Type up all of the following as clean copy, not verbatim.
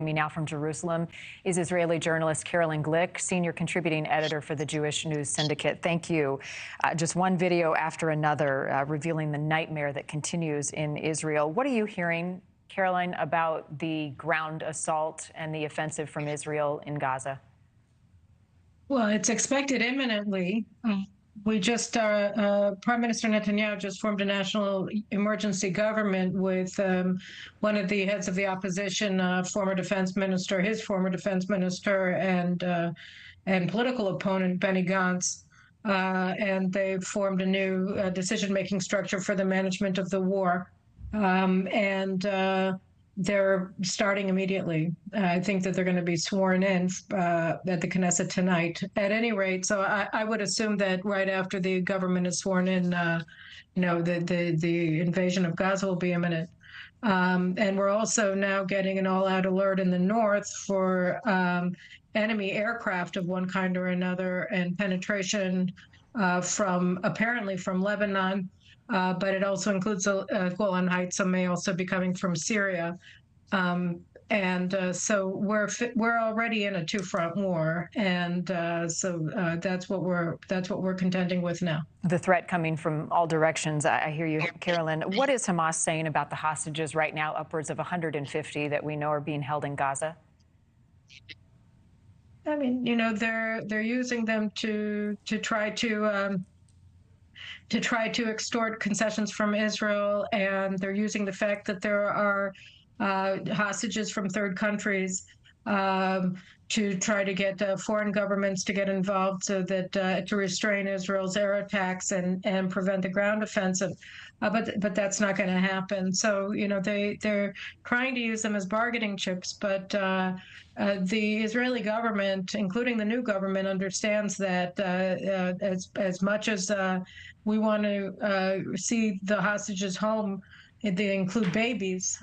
Me now from Jerusalem is Israeli journalist Caroline Glick, senior contributing editor for the Jewish News Syndicate. Thank you. Just one video after another revealing the nightmare that continues in Israel. What are you hearing, Caroline, about the ground assault and the offensive from Israel in Gaza? Well, it's expected imminently. Prime Minister Netanyahu just formed a national emergency government with one of the heads of the opposition, former defense minister, his former defense minister, and political opponent, Benny Gantz. And they've formed a new decision-making structure for the management of the war. They're starting immediately. I think that they're going to be sworn in at the Knesset tonight. At any rate, so I would assume that right after the government is sworn in, the invasion of Gaza will be imminent. And we're also now getting an all-out alert in the north for enemy aircraft of one kind or another and penetration apparently from Lebanon. But it also includes Golan Heights, some may also be coming from Syria. So we're already in a two-front war, and that's what we're contending with now. The threat coming from all directions. I hear you, Carolyn. What is Hamas saying about the hostages right now, upwards of 150 that we know are being held in Gaza? I mean, they're using them to try to extort concessions from Israel, and they're using the fact that there are hostages from third countries to try to get foreign governments to get involved so that to restrain Israel's air attacks and prevent the ground offensive. But that's not going to happen. So, they're trying to use them as bargaining chips. But the Israeli government, including the new government, understands that as much as we want to see the hostages home, they include babies,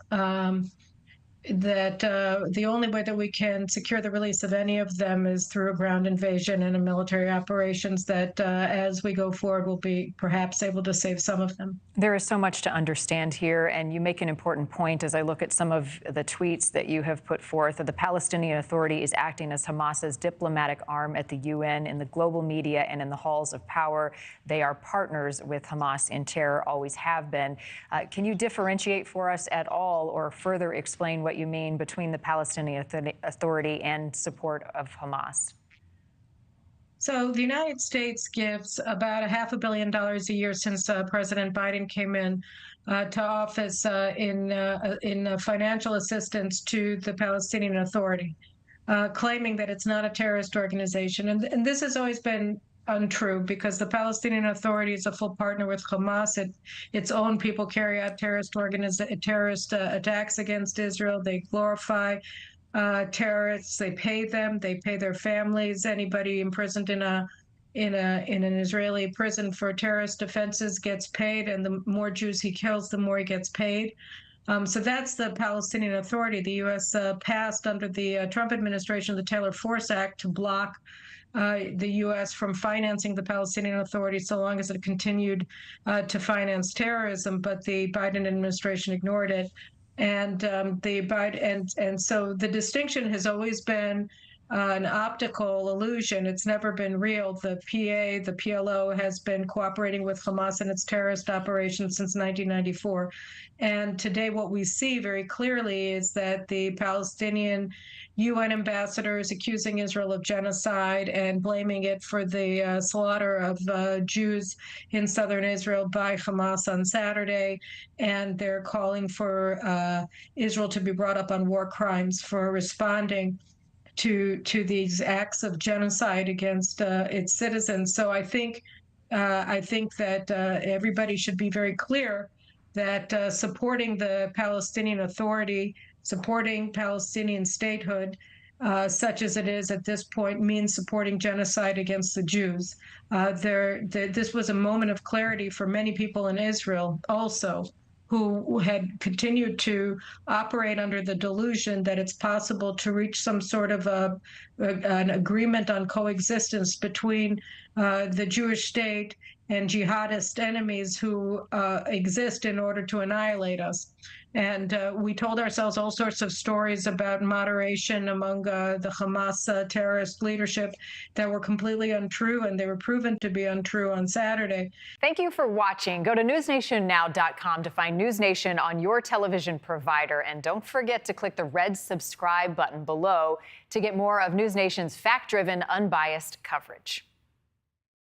that the only way that we can secure the release of any of them is through a ground invasion and a military operations that as we go forward, we'll be perhaps able to save some of them. There is so much to understand here, and you make an important point as I look at some of the tweets that you have put forth. The Palestinian Authority is acting as Hamas's diplomatic arm at the UN, in the global media, and in the halls of power. They are partners with Hamas in terror, always have been. Can you differentiate for us at all or further explain what you mean between the Palestinian Authority and support of Hamas? So the United States gives about $500 million a year since President Biden came in to office in financial assistance to the Palestinian Authority, claiming that it's not a terrorist organization. And this has always been untrue because the Palestinian Authority is a full partner with Hamas. Its own people carry out terrorist attacks against Israel. They glorify terrorists. They pay them. They pay their families. Anybody imprisoned in an Israeli prison for terrorist offenses gets paid, and the more Jews he kills, the more he gets paid. So that's the Palestinian Authority. The U.S. passed under the Trump administration the Taylor Force Act to block the U.S. from financing the Palestinian Authority so long as it continued to finance terrorism, but the Biden administration ignored it. And so the distinction has always been an optical illusion. It's never been real. The PLO, has been cooperating with Hamas in its terrorist operations since 1994. And today what we see very clearly is that the Palestinian UN ambassador is accusing Israel of genocide and blaming it for the slaughter of Jews in southern Israel by Hamas on Saturday. And they're calling for Israel to be brought up on war crimes for responding to these acts of genocide against its citizens. So I think that everybody should be very clear that supporting the Palestinian Authority, supporting Palestinian statehood, such as it is at this point, means supporting genocide against the Jews. This was a moment of clarity for many people in Israel also, who had continued to operate under the delusion that it's possible to reach some sort of an agreement on coexistence between the Jewish state and jihadist enemies who exist in order to annihilate us. And we told ourselves all sorts of stories about moderation among the Hamas terrorist leadership that were completely untrue, and they were proven to be untrue on Saturday. Thank you for watching. Go to newsnationnow.com to find News Nation on your television provider. And don't forget to click the red subscribe button below to get more of News Nation's fact-driven, unbiased coverage.